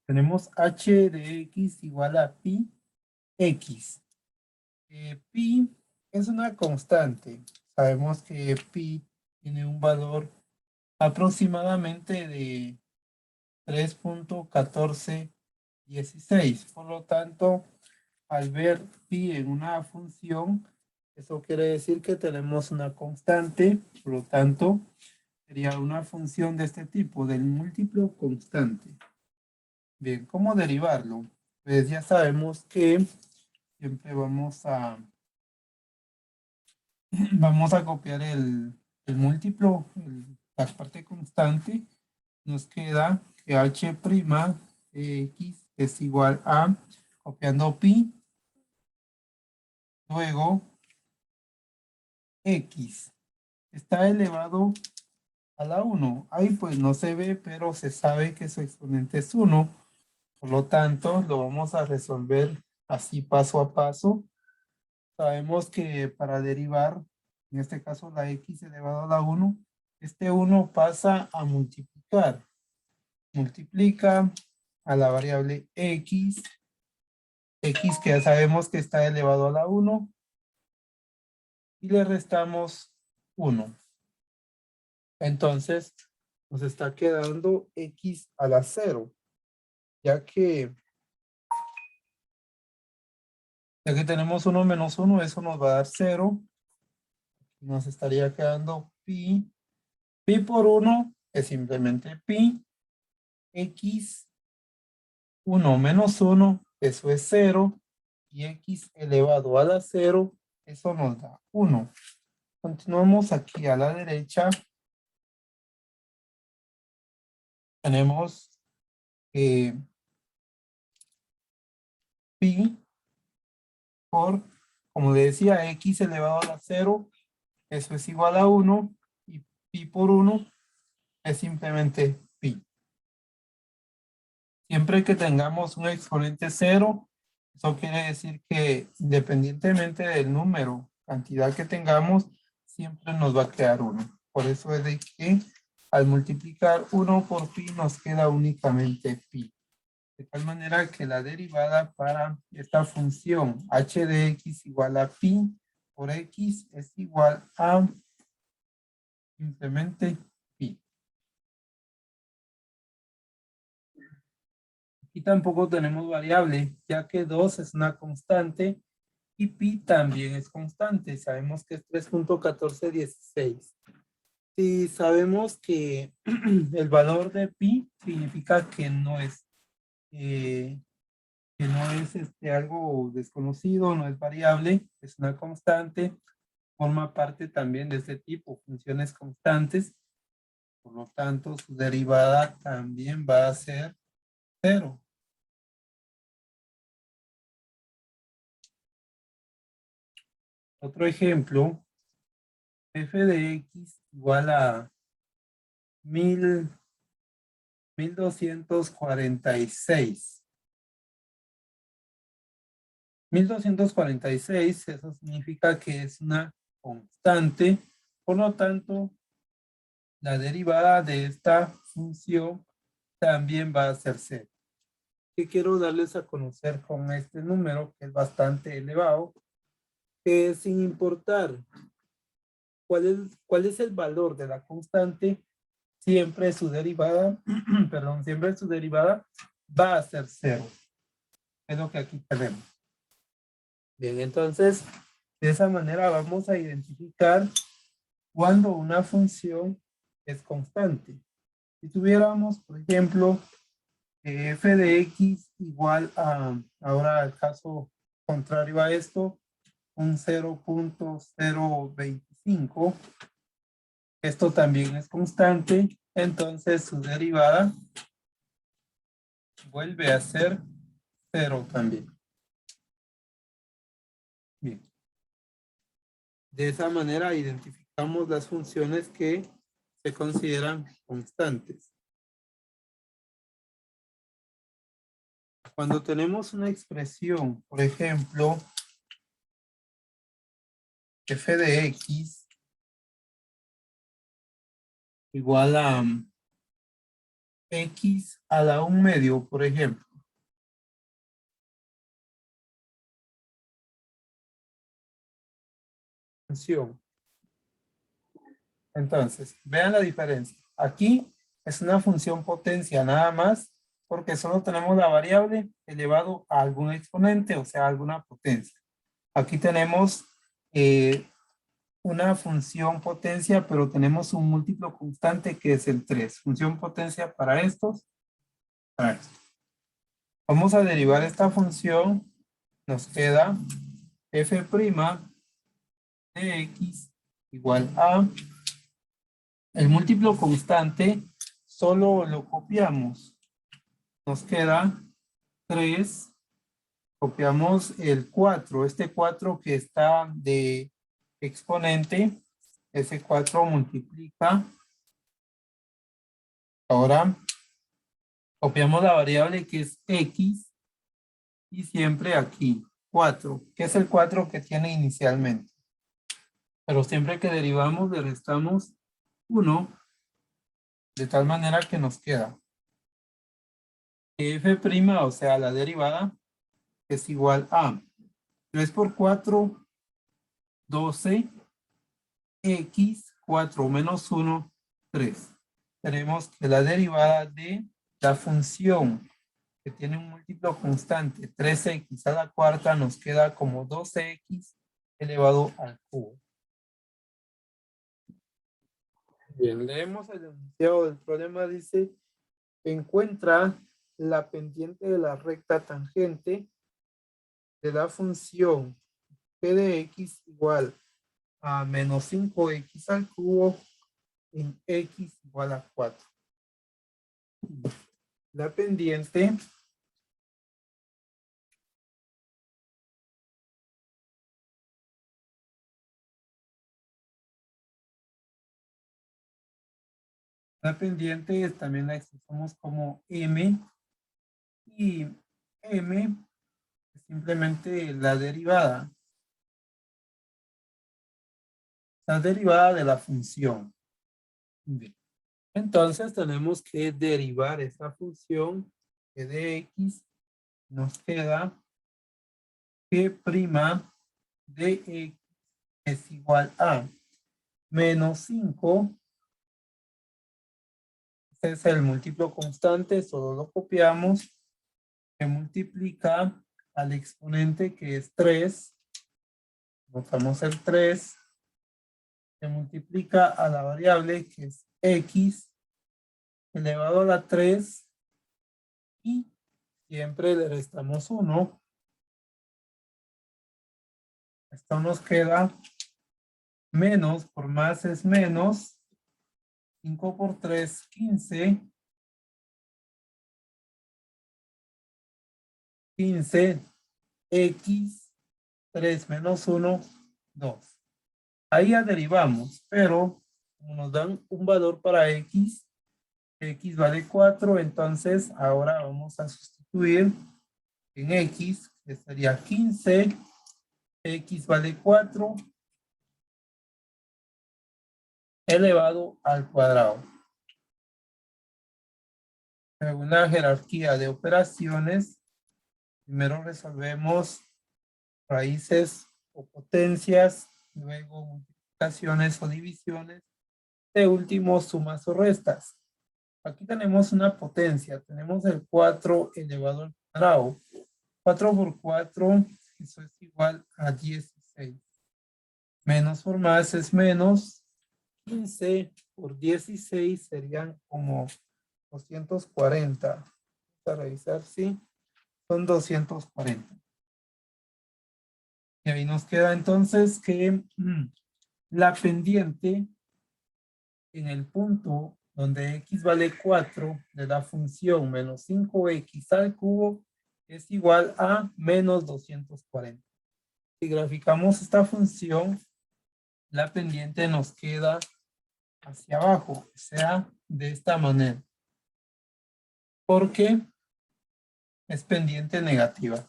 Tenemos h de x igual a pi x. Pi es una constante. Sabemos que pi tiene un valor aproximadamente de 3.1416. Por lo tanto, al ver pi en una función, eso quiere decir que tenemos una constante. Por lo tanto, sería una función de este tipo, del múltiplo constante. Bien, ¿cómo derivarlo? Pues ya sabemos que siempre vamos a copiar el múltiplo, la parte constante. Nos queda que h' de x es igual a, copiando pi, luego x está elevado a la 1. Ahí pues no se ve, pero se sabe que su exponente es 1. Por lo tanto, lo vamos a resolver así paso a paso. Sabemos que para derivar, en este caso la x elevado a la 1, este 1 pasa a multiplicar. Multiplica a la variable x que ya sabemos que está elevado a la 1, y le restamos 1. Entonces, nos está quedando x a la 0, ya que tenemos 1 menos 1, eso nos va a dar 0. Nos estaría quedando pi. Pi por 1 es simplemente pi. X 1 menos 1, eso es 0. Y x elevado a la 0, eso nos da 1. Continuamos aquí a la derecha. Tenemos pi por, como le decía, x elevado a la 0, eso es igual a 1. Y pi por 1 es simplemente pi. Siempre que tengamos un exponente 0, eso quiere decir que independientemente del número, cantidad que tengamos, siempre nos va a quedar 1. Por eso es de que al multiplicar 1 por pi nos queda únicamente pi. De tal manera que la derivada para esta función h de x igual a pi por x es igual a simplemente pi. Aquí tampoco tenemos variable, ya que 2 es una constante y pi también es constante. Sabemos que es 3.1416. Si sabemos que el valor de pi significa que no es algo desconocido, no es variable, es una constante, forma parte también de este tipo, funciones constantes. Por lo tanto, su derivada también va a ser 0. Otro ejemplo, f de x igual a 1246. 1246, eso significa que es una constante. Por lo tanto, la derivada de esta función también va a ser 0. ¿Qué quiero darles a conocer con este número, que es bastante elevado? Que sin importar cuál es el valor de la constante, siempre su derivada, perdón, siempre su derivada va a ser 0. Es lo que aquí tenemos. Bien, entonces, de esa manera vamos a identificar cuando una función es constante. Si tuviéramos, por ejemplo, f de x igual a, ahora el caso contrario a esto, un 0.025, esto también es constante, entonces su derivada vuelve a ser 0 también. Bien. De esa manera identificamos las funciones que se consideran constantes. Cuando tenemos una expresión, por ejemplo, f de x igual a x a la 1/2, por ejemplo. Función. Entonces, vean la diferencia. Aquí es una función potencia nada más, porque solo tenemos la variable elevado a algún exponente, o sea, alguna potencia. Aquí tenemos una función potencia, pero tenemos un múltiplo constante que es el 3. Función potencia para estos, para esto. Vamos a derivar esta función. Nos queda f' de x igual a el múltiplo constante, solo lo copiamos. Nos queda 3. Copiamos el 4. Este 4 que está de exponente, ese 4 multiplica. Ahora copiamos la variable que es x y siempre aquí 4, que es el 4 que tiene inicialmente. Pero siempre que derivamos le restamos 1, de tal manera que nos queda f', o sea, la derivada, es igual a 3 por 4, 12, x, 4 menos 1, 3. Tenemos que la derivada de la función que tiene un múltiplo constante, 3x a la cuarta, nos queda como 12x elevado al cubo. Bien, leemos el enunciado del problema. Dice, encuentra la pendiente de la recta tangente de la función p de x igual a menos 5x al cubo en x igual a 4. La pendiente también la expresamos como m, y m es simplemente la derivada de la función. Bien. Entonces tenemos que derivar esta función que de x nos queda g' de x es igual a menos 5. Este es el múltiplo constante, solo lo copiamos, que multiplica al exponente que es 3. Notamos el 3, que multiplica a la variable que es x elevado a la 3 y siempre le restamos 1. Esto nos queda menos, por más es menos, 5 por 3, 15. 15, x, 3 menos 1, 2. Ahí ya derivamos, pero como nos dan un valor para x vale 4, entonces ahora vamos a sustituir en x, que sería 15, x vale 4, elevado al cuadrado. Según la jerarquía de operaciones, primero resolvemos raíces o potencias, luego multiplicaciones o divisiones, de último sumas o restas. Aquí tenemos una potencia, tenemos el 4 elevado al cuadrado. 4 por 4, eso es igual a 16. Menos por más es menos. 15 por 16 serían como 240. Vamos a revisar, sí, son 240. Y ahí nos queda entonces que la pendiente en el punto donde x vale 4 de la función menos 5x al cubo es igual a menos 240. Si graficamos esta función, la pendiente nos queda hacia abajo, o sea, de esta manera, porque es pendiente negativa.